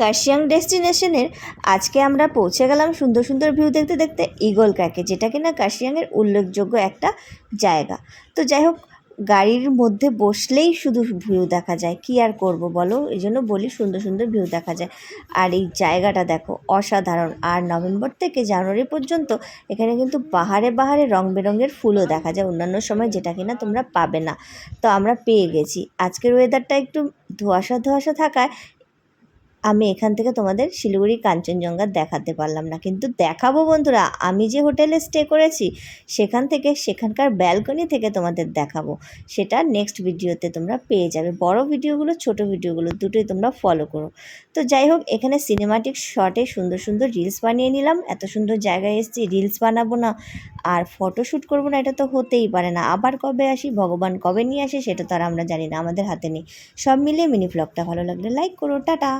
কার্শিয়াং ডেস্টিনেশনের আজকে আমরা পৌঁছে গেলাম সুন্দর সুন্দর ভিউ দেখতে দেখতে ঈগল ক্র্যাকে, যেটা কিনা কার্শিয়াংয়ের উল্লেখযোগ্য একটা জায়গা। তো যাই হোক, গাড়ির মধ্যে বসলেই শুধু ভিউ দেখা যায়, কি আর করব বলো, এই জন্য বলি সুন্দর সুন্দর ভিউ দেখা যায়। আর এই জায়গাটা দেখো অসাধারণ। আর নভেম্বর থেকে জানুয়ারি পর্যন্ত এখানে কিন্তু বাহারে বাহারে রং বেরঙের ফুলও দেখা যায়, অন্যান্য সময় যেটা কিনা তোমরা পাবে না। তো আমরা পেয়ে গেছি। আজকের ওয়েদারটা একটু ধোঁয়াশা ধোঁয়াশা থাকায় আমি এখান থেকে তোমাদের শিলিগুড়ি কাঞ্চনজঙ্ঘা দেখাতে পারলাম না, কিন্তু দেখাবো বন্ধুরা। আমি যে হোটেলে স্টে করেছি সেখান থেকে, সেখানকার ব্যালকনি থেকে তোমাদের দেখাবো। সেটা নেক্সট ভিডিওতে তোমরা পেয়ে যাবে। বড় ভিডিওগুলো ছোট ভিডিওগুলো দুটোই তোমরা ফলো করো। তো যাই হোক, এখানে সিনেমাটিক শটে সুন্দর সুন্দর রিলস বানিয়ে নিলাম। এত সুন্দর জায়গায় এসেছি, রিলস বানাবো না আর ফটোশ্যুট করবো না, এটা তো হতেই পারে না। আবার কবে আসি, ভগবান কবে নিয়ে আসে সেটা তো আর আমরা জানি না, আমাদের হাতে নেই। সব মিলিয়ে মিনি ব্লগটা ভালো লাগলে লাইক করো। টাটা।